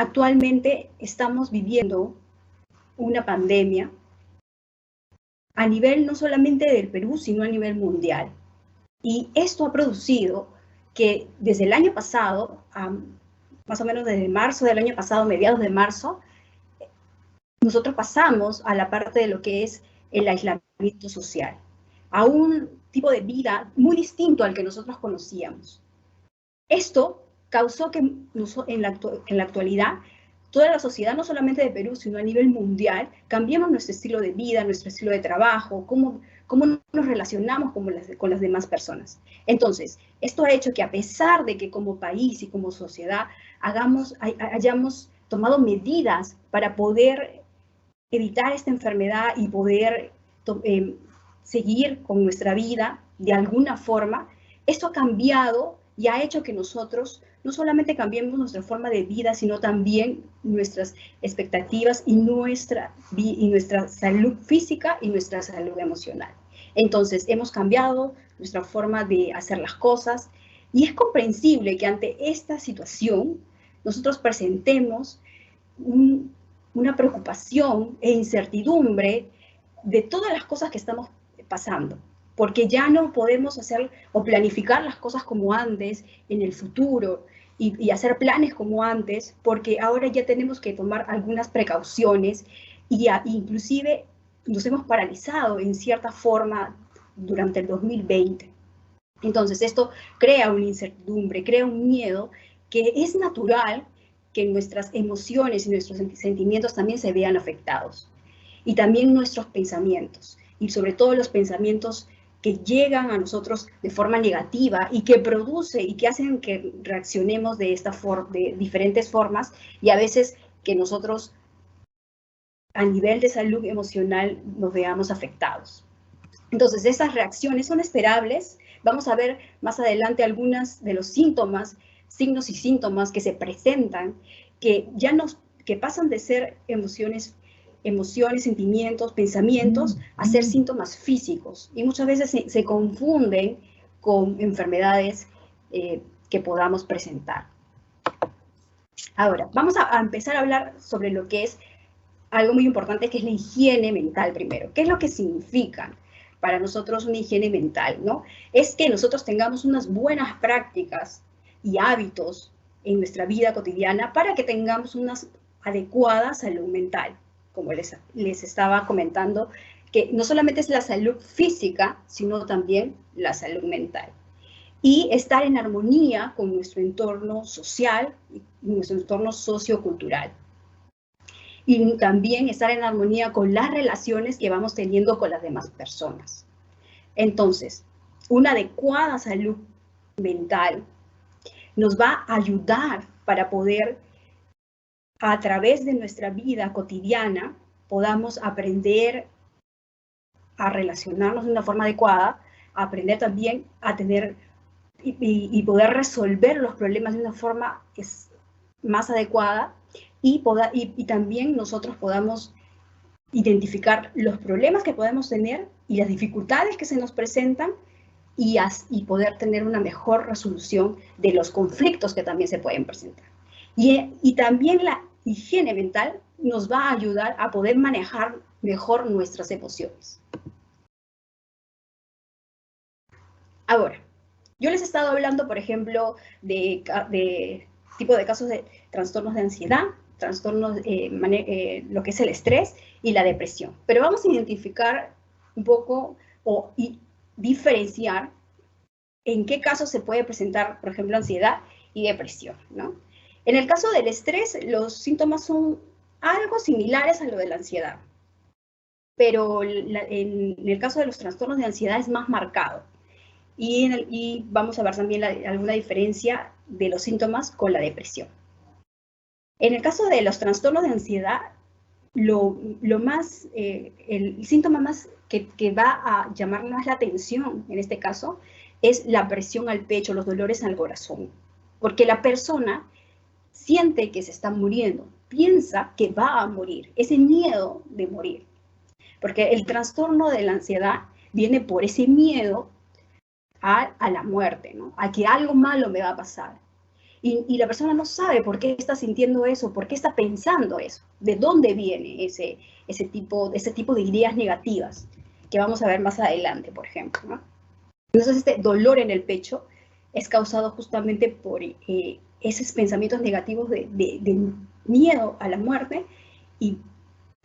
actualmente estamos viviendo una pandemia a nivel no solamente del Perú, sino a nivel mundial. Y esto ha producido que desde el año pasado, más o menos desde marzo del año pasado, mediados de marzo, nosotros pasamos a la parte de lo que es el aislamiento social, a un tipo de vida muy distinto al que nosotros conocíamos. Esto causó que en la actualidad toda la sociedad, no solamente de Perú, sino a nivel mundial, cambiemos nuestro estilo de vida, nuestro estilo de trabajo, cómo nos relacionamos con las demás personas. Entonces, esto ha hecho que a pesar de que como país y como sociedad hayamos tomado medidas para poder evitar esta enfermedad y poder seguir con nuestra vida de alguna forma, esto ha cambiado y ha hecho que nosotros no solamente cambiemos nuestra forma de vida, sino también nuestras expectativas y nuestra salud física y nuestra salud emocional. Entonces, hemos cambiado nuestra forma de hacer las cosas y es comprensible que ante esta situación nosotros presentemos una preocupación e incertidumbre de todas las cosas que estamos pasando, porque ya no podemos hacer o planificar las cosas como antes en el futuro y hacer planes como antes, porque ahora ya tenemos que tomar algunas precauciones y inclusive nos hemos paralizado en cierta forma durante el 2020. Entonces esto crea una incertidumbre, crea un miedo que es natural que nuestras emociones y nuestros sentimientos también se vean afectados. Y también nuestros pensamientos, y sobre todo los pensamientos que llegan a nosotros de forma negativa y que produce y que hacen que reaccionemos de diferentes formas y a veces que nosotros a nivel de salud emocional nos veamos afectados. Entonces, esas reacciones son esperables. Vamos a ver más adelante algunos de los signos y síntomas que se presentan, que pasan de ser emociones, sentimientos, pensamientos, a ser síntomas físicos. Y muchas veces se confunden con enfermedades que podamos presentar. Ahora, vamos a empezar a hablar sobre lo que es algo muy importante, que es la higiene mental primero. ¿Qué es lo que significa para nosotros una higiene mental, ¿no? Es que nosotros tengamos unas buenas prácticas y hábitos en nuestra vida cotidiana para que tengamos una adecuada salud mental. Como les estaba comentando, que no solamente es la salud física, sino también la salud mental. Y estar en armonía con nuestro entorno social y nuestro entorno sociocultural. Y también estar en armonía con las relaciones que vamos teniendo con las demás personas. Entonces, una adecuada salud mental nos va a ayudar para poder, a través de nuestra vida cotidiana, podamos aprender a relacionarnos de una forma adecuada, a aprender también a tener y poder resolver los problemas de una forma más adecuada y también nosotros podamos identificar los problemas que podemos tener y las dificultades que se nos presentan y poder tener una mejor resolución de los conflictos que también se pueden presentar. Y también la higiene mental nos va a ayudar a poder manejar mejor nuestras emociones. Ahora, yo les he estado hablando, por ejemplo, de tipo de casos de trastornos de ansiedad, trastornos, lo que es el estrés y la depresión. Pero vamos a identificar un poco y diferenciar en qué casos se puede presentar, por ejemplo, ansiedad y depresión, ¿no? En el caso del estrés, los síntomas son algo similares a lo de la ansiedad, pero en el caso de los trastornos de ansiedad es más marcado. Y vamos a ver también alguna diferencia de los síntomas con la depresión. En el caso de los trastornos de ansiedad, el síntoma más que va a llamar más la atención en este caso es la presión al pecho, los dolores al corazón, porque la persona siente que se está muriendo, piensa que va a morir, ese miedo de morir, porque el trastorno de la ansiedad viene por ese miedo a la muerte, ¿no? A que algo malo me va a pasar. y la persona no sabe por qué está sintiendo eso, por qué está pensando eso, de dónde viene ese tipo de ideas negativas, que vamos a ver más adelante, por ejemplo, ¿no? Entonces, este dolor en el pecho es causado justamente por esos pensamientos negativos de miedo a la muerte, y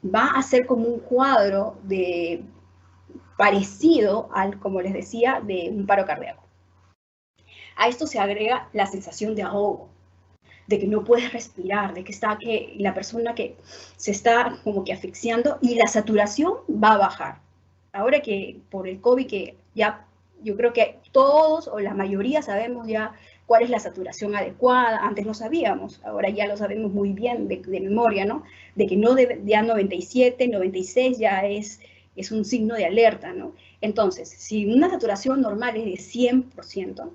va a ser como un cuadro parecido al, como les decía, de un paro cardíaco. A esto se agrega la sensación de ahogo, de que no puedes respirar, de que la persona que se está como que asfixiando, y la saturación va a bajar. Ahora que por el COVID, que ya yo creo que todos o la mayoría sabemos ya cuál es la saturación adecuada. Antes no sabíamos, ahora ya lo sabemos muy bien de memoria, ¿no? De que no debe, ya 97, 96 ya es un signo de alerta, ¿no? Entonces, si una saturación normal es de 100%,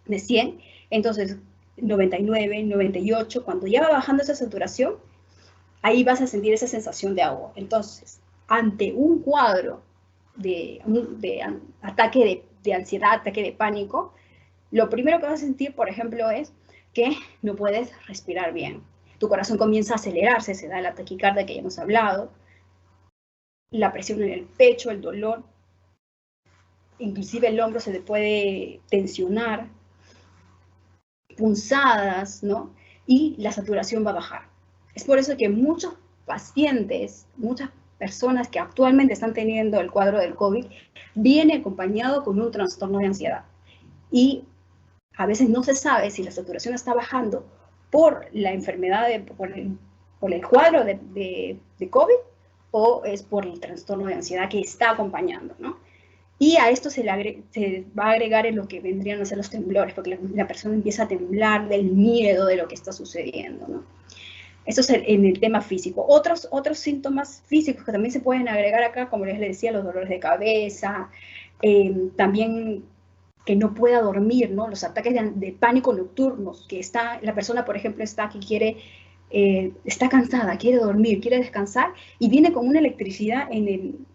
de 100, entonces 99, 98, cuando ya va bajando esa saturación, ahí vas a sentir esa sensación de ahogo. Entonces, ante un cuadro de ataque de ansiedad, ataque de pánico, lo primero que vas a sentir, por ejemplo, es que no puedes respirar bien. Tu corazón comienza a acelerarse, se da la taquicardia que ya hemos hablado, la presión en el pecho, el dolor, inclusive el hombro se te puede tensionar, punzadas, ¿no? Y la saturación va a bajar. Es por eso que muchos pacientes, muchas personas que actualmente están teniendo el cuadro del COVID, viene acompañado con un trastorno de ansiedad. Y a veces no se sabe si la saturación está bajando por la enfermedad, por el cuadro de COVID, o es por el trastorno de ansiedad que está acompañando, ¿no? Y a esto se va a agregar en lo que vendrían a ser los temblores, porque la persona empieza a temblar del miedo de lo que está sucediendo, ¿no? Eso es en el tema físico. Otros síntomas físicos que también se pueden agregar acá, como les decía, los dolores de cabeza, también que no pueda dormir, ¿no? Los ataques de pánico nocturnos, que la persona, por ejemplo, está cansada, quiere dormir, quiere descansar, y viene con una electricidad en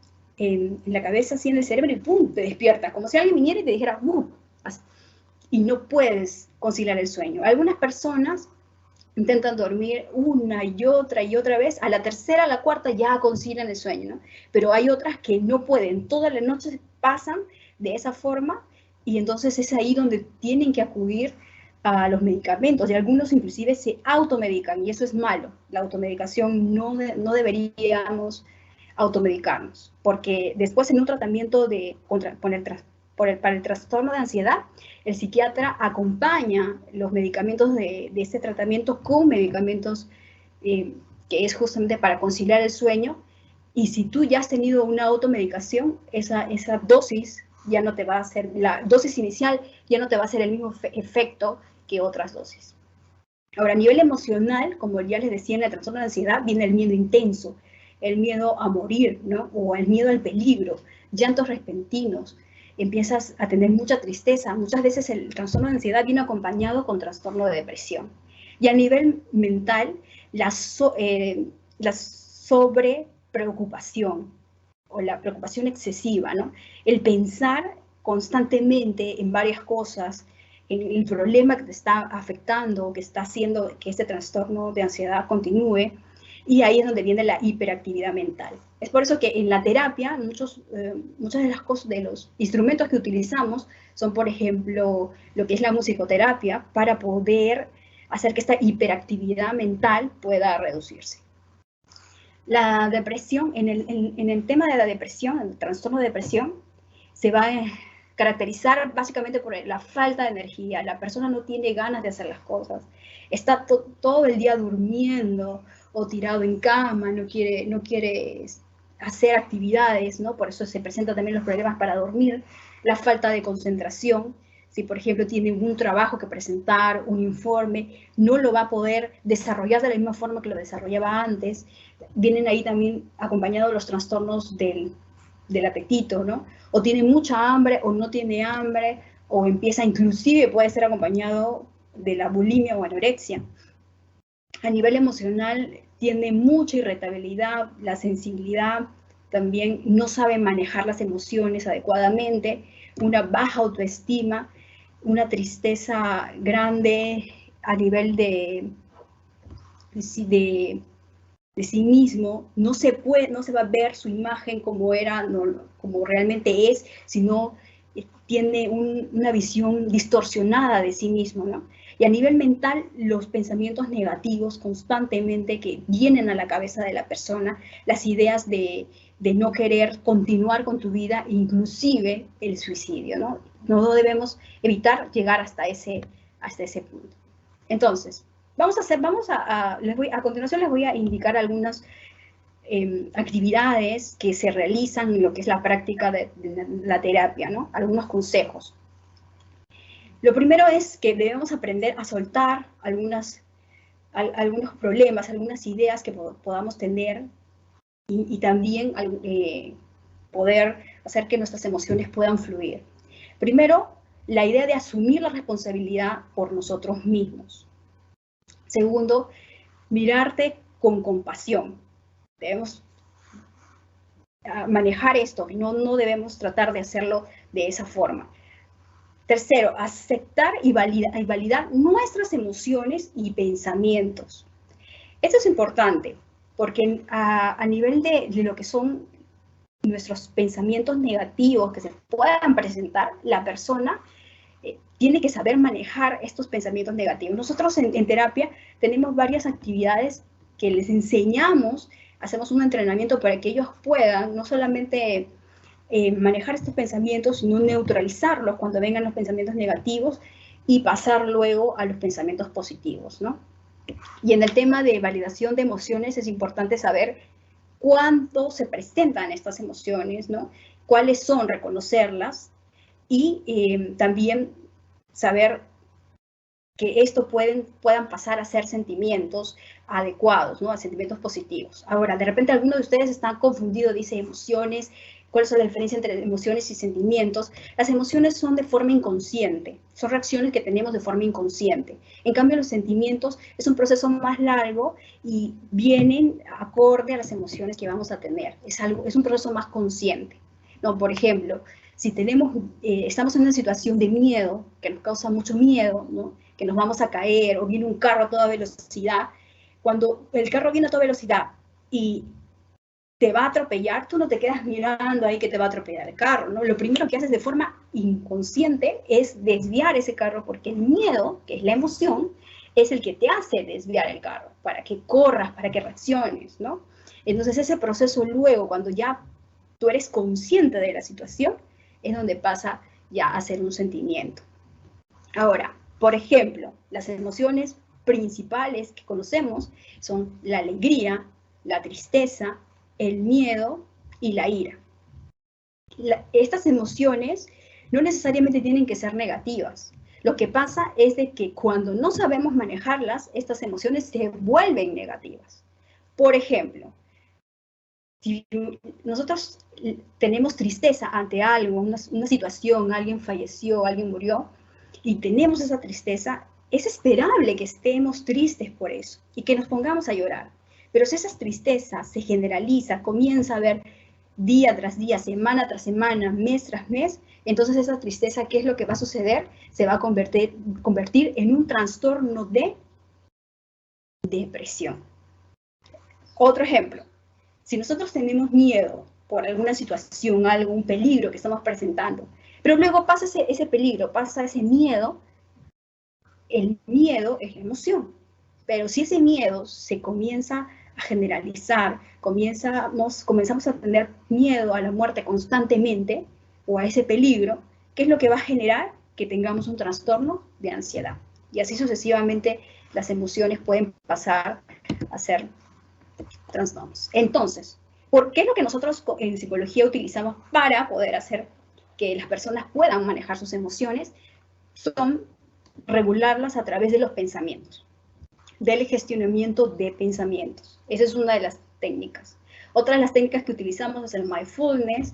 la cabeza, así en el cerebro, y ¡pum!, te despierta, como si alguien viniera y te dijera ¡pum!, y no puedes conciliar el sueño. Algunas personas intentan dormir una y otra vez, a la tercera, a la cuarta ya concilian el sueño, ¿no? Pero hay otras que no pueden, toda la noche pasan de esa forma, y entonces es ahí donde tienen que acudir a los medicamentos, y algunos inclusive se automedican, y eso es malo. La automedicación no deberíamos automedicarnos, porque después en un tratamiento para el trastorno de ansiedad, el psiquiatra acompaña los medicamentos de este tratamiento con medicamentos que es justamente para conciliar el sueño, y si tú ya has tenido una automedicación, esa dosis ya no te va a hacer, la dosis inicial ya no te va a hacer el mismo efecto que otras dosis. Ahora, a nivel emocional, como ya les decía, en el trastorno de ansiedad viene el miedo intenso, el miedo a morir, ¿no? O el miedo al peligro, llantos repentinos, empiezas a tener mucha tristeza. Muchas veces el trastorno de ansiedad viene acompañado con trastorno de depresión. Y a nivel mental, la sobrepreocupación o la preocupación excesiva, ¿no? El pensar constantemente en varias cosas, en el problema que te está afectando, que está haciendo que este trastorno de ansiedad continúe, y ahí es donde viene la hiperactividad mental. Es por eso que en la terapia muchas de las cosas, de los instrumentos que utilizamos son, por ejemplo, lo que es la musicoterapia, para poder hacer que esta hiperactividad mental pueda reducirse. La depresión, en el tema de la depresión, el trastorno de depresión, se va a caracterizar básicamente por la falta de energía. La persona no tiene ganas de hacer las cosas, está todo el día durmiendo o tirado en cama, no quiere hacer actividades, ¿no? Por eso se presentan también los problemas para dormir, la falta de concentración. Si, por ejemplo, tiene un trabajo que presentar, un informe, no lo va a poder desarrollar de la misma forma que lo desarrollaba antes. Vienen ahí también acompañados los trastornos del apetito, ¿no? O tiene mucha hambre o no tiene hambre, o empieza, inclusive puede ser acompañado de la bulimia o anorexia. A nivel emocional tiene mucha irritabilidad, la sensibilidad, también no sabe manejar las emociones adecuadamente, una baja autoestima, una tristeza grande, a nivel de sí mismo, no se va a ver su imagen como era, como realmente es, sino tiene una visión distorsionada de sí mismo, ¿no? Y a nivel mental, los pensamientos negativos constantemente que vienen a la cabeza de la persona, las ideas de no querer continuar con tu vida, inclusive el suicidio, ¿no? No debemos evitar llegar hasta ese punto. Entonces, a continuación les voy a indicar algunas actividades que se realizan en lo que es la práctica de la terapia, ¿no? Algunos consejos. Lo primero es que debemos aprender a soltar algunos problemas, algunas ideas que podamos tener y también poder hacer que nuestras emociones puedan fluir. Primero, la idea de asumir la responsabilidad por nosotros mismos. Segundo, mirarte con compasión. Debemos manejar esto, no debemos tratar de hacerlo de esa forma. Tercero, aceptar y validar nuestras emociones y pensamientos. Esto es importante, porque a nivel de lo que son nuestros pensamientos negativos que se puedan presentar, la persona tiene que saber manejar estos pensamientos negativos. Nosotros en terapia tenemos varias actividades que les enseñamos, hacemos un entrenamiento para que ellos puedan no solamente manejar estos pensamientos, sino neutralizarlos cuando vengan los pensamientos negativos y pasar luego a los pensamientos positivos, ¿no? Y en el tema de validación de emociones es importante saber cuánto se presentan estas emociones, ¿no? Cuáles son, reconocerlas y también saber que esto puedan pasar a ser sentimientos adecuados, ¿no? A sentimientos positivos. Ahora, de repente algunos de ustedes están confundidos, dice emociones, ¿cuál es la diferencia entre emociones y sentimientos? Las emociones son de forma inconsciente, son reacciones que tenemos de forma inconsciente. En cambio, los sentimientos es un proceso más largo y vienen acorde a las emociones que vamos a tener. Es un proceso más consciente, ¿no? Por ejemplo, si estamos en una situación de miedo, que nos causa mucho miedo, ¿no? Que nos vamos a caer, o viene un carro a toda velocidad, cuando el carro viene a toda velocidad y te va a atropellar, tú no te quedas mirando ahí que te va a atropellar el carro, ¿no? Lo primero que haces de forma inconsciente es desviar ese carro, porque el miedo, que es la emoción, es el que te hace desviar el carro, para que corras, para que reacciones, ¿no? Entonces ese proceso luego, cuando ya tú eres consciente de la situación, es donde pasa ya a ser un sentimiento. Ahora, por ejemplo, las emociones principales que conocemos son la alegría, la tristeza, el miedo y la ira. Estas emociones no necesariamente tienen que ser negativas. Lo que pasa es de que cuando no sabemos manejarlas, estas emociones se vuelven negativas. Por ejemplo, si nosotros tenemos tristeza ante algo, una situación, alguien falleció, alguien murió, y tenemos esa tristeza, es esperable que estemos tristes por eso y que nos pongamos a llorar. Pero si esa tristeza se generaliza, comienza a ver día tras día, semana tras semana, mes tras mes, entonces esa tristeza, ¿qué es lo que va a suceder? Se va a convertir en un trastorno de depresión. Otro ejemplo, si nosotros tenemos miedo por alguna situación, algún peligro que estamos presentando, pero luego pasa ese peligro, pasa ese miedo, el miedo es la emoción. Pero si ese miedo se comienza a generalizar, comenzamos a tener miedo a la muerte constantemente o a ese peligro, ¿qué es lo que va a generar? Que tengamos un trastorno de ansiedad. Y así sucesivamente las emociones pueden pasar a ser trastornos. Entonces, ¿por qué es lo que nosotros en psicología utilizamos para poder hacer que las personas puedan manejar sus emociones? Son regularlas a través de los pensamientos, del gestionamiento de pensamientos. Esa es una de las técnicas. Otra de las técnicas que utilizamos es el mindfulness,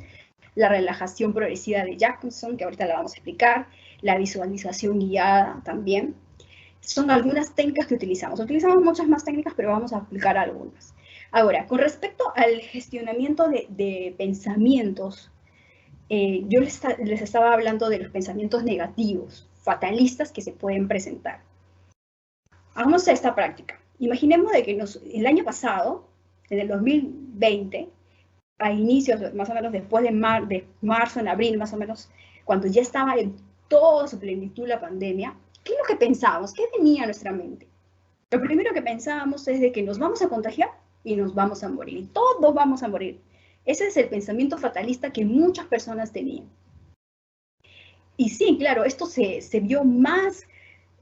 la relajación progresiva de Jackson, que ahorita la vamos a explicar, la visualización guiada también. Son algunas técnicas que utilizamos. Utilizamos muchas más técnicas, pero vamos a aplicar algunas. Ahora, con respecto al gestionamiento de pensamientos, yo les estaba hablando de los pensamientos negativos, fatalistas que se pueden presentar. Hagamos esta práctica. Imaginemos de que el año pasado, en el 2020, a inicios, más o menos después de marzo, en abril, más o menos, cuando ya estaba en toda su plenitud la pandemia, ¿qué es lo que pensábamos? ¿Qué venía a nuestra mente? Lo primero que pensábamos es de que nos vamos a contagiar y nos vamos a morir. Y todos vamos a morir. Ese es el pensamiento fatalista que muchas personas tenían. Y sí, claro, esto se vio más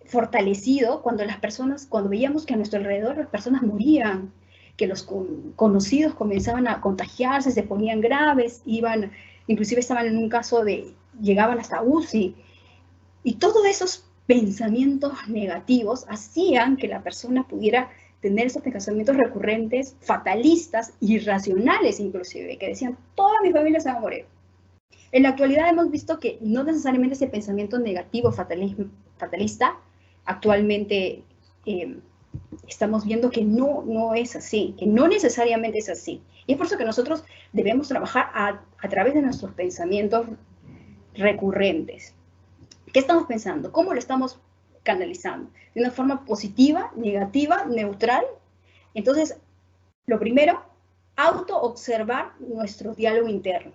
fortalecido cuando cuando veíamos que a nuestro alrededor las personas morían, que los conocidos comenzaban a contagiarse, se ponían graves, inclusive estaban en un caso llegaban hasta UCI. Y todos esos pensamientos negativos hacían que la persona pudiera tener esos pensamientos recurrentes, fatalistas, irracionales inclusive, que decían, toda mi familia se va a morir. En la actualidad hemos visto que no necesariamente ese pensamiento negativo, fatalista, actualmente estamos viendo que no es así, que no necesariamente es así. Y es por eso que nosotros debemos trabajar a través de nuestros pensamientos recurrentes. ¿Qué estamos pensando? ¿Cómo lo estamos canalizando? ¿De una forma positiva, negativa, neutral? Entonces, lo primero, auto-observar nuestro diálogo interno.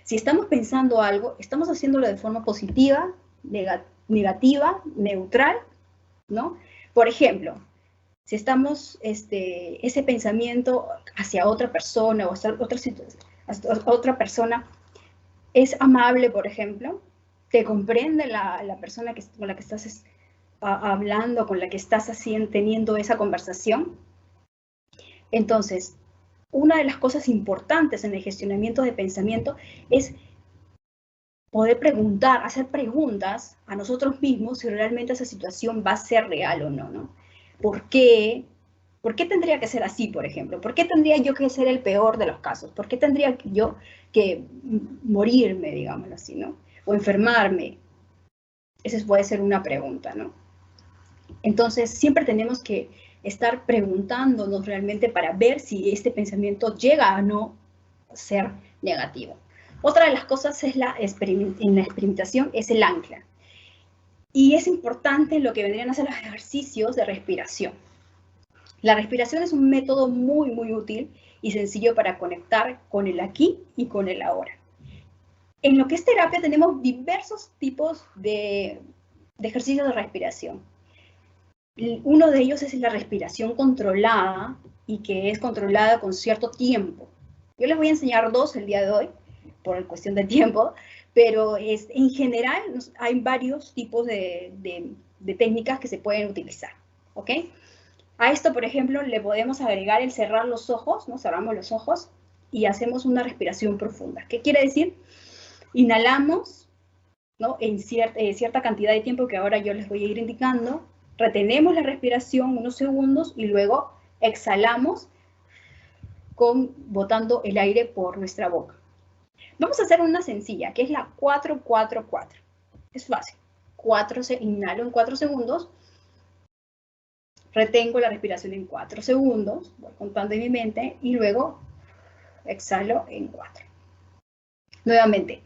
Si estamos pensando algo, estamos haciéndolo de forma positiva, negativa, neutral, ¿no? Por ejemplo, si estamos, ese pensamiento hacia otra persona o hacia otra persona es amable, por ejemplo, te comprende la persona con la que estás hablando, con la que estás teniendo esa conversación. Entonces, una de las cosas importantes en el gestionamiento de pensamiento es poder preguntar, hacer preguntas a nosotros mismos si realmente esa situación va a ser real o no, ¿no? ¿Por qué? ¿Por qué tendría que ser así, por ejemplo? ¿Por qué tendría yo que ser el peor de los casos? ¿Por qué tendría yo que morirme, digámoslo así, ¿no? O enfermarme. Esa puede ser una pregunta, ¿no? Entonces, siempre tenemos que estar preguntándonos realmente para ver si este pensamiento llega a no ser negativo. Otra de las cosas en la experimentación es el ancla. Y es importante lo que vendrían a ser los ejercicios de respiración. La respiración es un método muy, muy útil y sencillo para conectar con el aquí y con el ahora. En lo que es terapia tenemos diversos tipos de ejercicios de respiración. Uno de ellos es la respiración controlada y que es controlada con cierto tiempo. Yo les voy a enseñar dos el día de hoy, por cuestión de tiempo, pero en general hay varios tipos de técnicas que se pueden utilizar, ¿ok? A esto, por ejemplo, le podemos agregar el cerrar los ojos, ¿no? Cerramos los ojos y hacemos una respiración profunda. ¿Qué quiere decir? Inhalamos, ¿no? En cierta cantidad de tiempo que ahora yo les voy a ir indicando, retenemos la respiración unos segundos y luego exhalamos botando el aire por nuestra boca. Vamos a hacer una sencilla, que es la 4-4-4. Es fácil. Inhalo en 4 segundos, retengo la respiración en 4 segundos, voy contando en mi mente, y luego exhalo en 4. Nuevamente,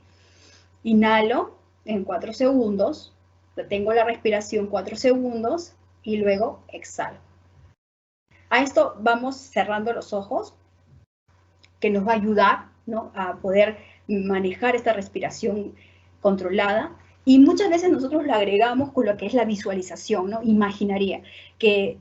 inhalo en 4 segundos, retengo la respiración 4 segundos, y luego exhalo. A esto vamos cerrando los ojos, que nos va a ayudar, ¿no?, a poder manejar esta respiración controlada. Y muchas veces nosotros lo agregamos con lo que es la visualización, ¿no? Imaginaría que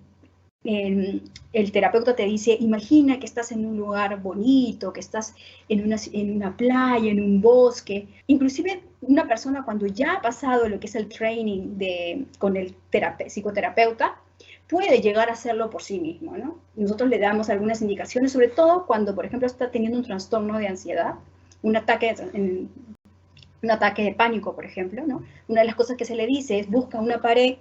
el terapeuta te dice, imagina que estás en un lugar bonito, que estás en una playa, en un bosque. Inclusive una persona cuando ya ha pasado lo que es el training con el psicoterapeuta, puede llegar a hacerlo por sí mismo, ¿no? Nosotros le damos algunas indicaciones, sobre todo cuando, por ejemplo, está teniendo un trastorno de ansiedad, un ataque de pánico, por ejemplo, ¿no? Una de las cosas que se le dice es busca una pared,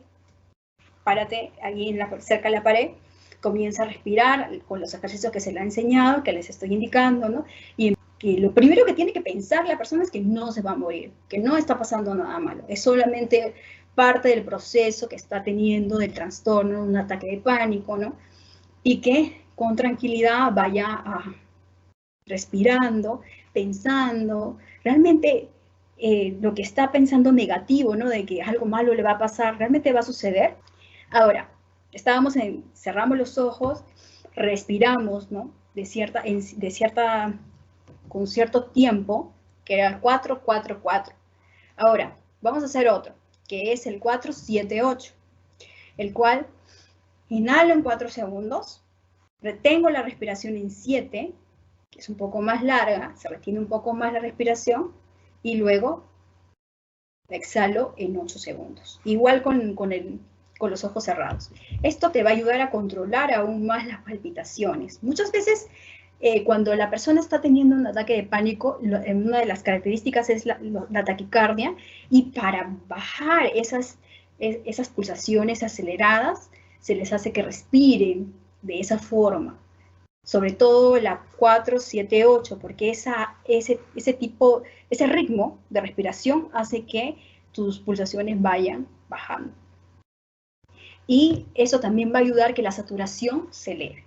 párate ahí cerca de la pared, comienza a respirar con los ejercicios que se le ha enseñado, que les estoy indicando, ¿no? Y que lo primero que tiene que pensar la persona es que no se va a morir, que no está pasando nada malo, es solamente parte del proceso que está teniendo del trastorno, un ataque de pánico, ¿no? Y que con tranquilidad vaya respirando, pensando, realmente lo que está pensando negativo, ¿no? De que algo malo le va a pasar, realmente va a suceder. Ahora, cerramos los ojos, respiramos, ¿no? Con cierto tiempo, que era el 4-4-4. Ahora, vamos a hacer otro, que es el 4-7-8, el cual inhalo en 4 segundos, retengo la respiración en 7, que es un poco más larga, se retiene un poco más la respiración, y luego exhalo en 8 segundos. Igual con los ojos cerrados. Esto te va a ayudar a controlar aún más las palpitaciones. Muchas veces, cuando la persona está teniendo un ataque de pánico, una de las características es la taquicardia, y para bajar esas pulsaciones aceleradas, se les hace que respiren de esa forma. Sobre todo la 4-7-8, porque ese ritmo de respiración hace que tus pulsaciones vayan bajando. Y eso también va a ayudar que la saturación se eleve.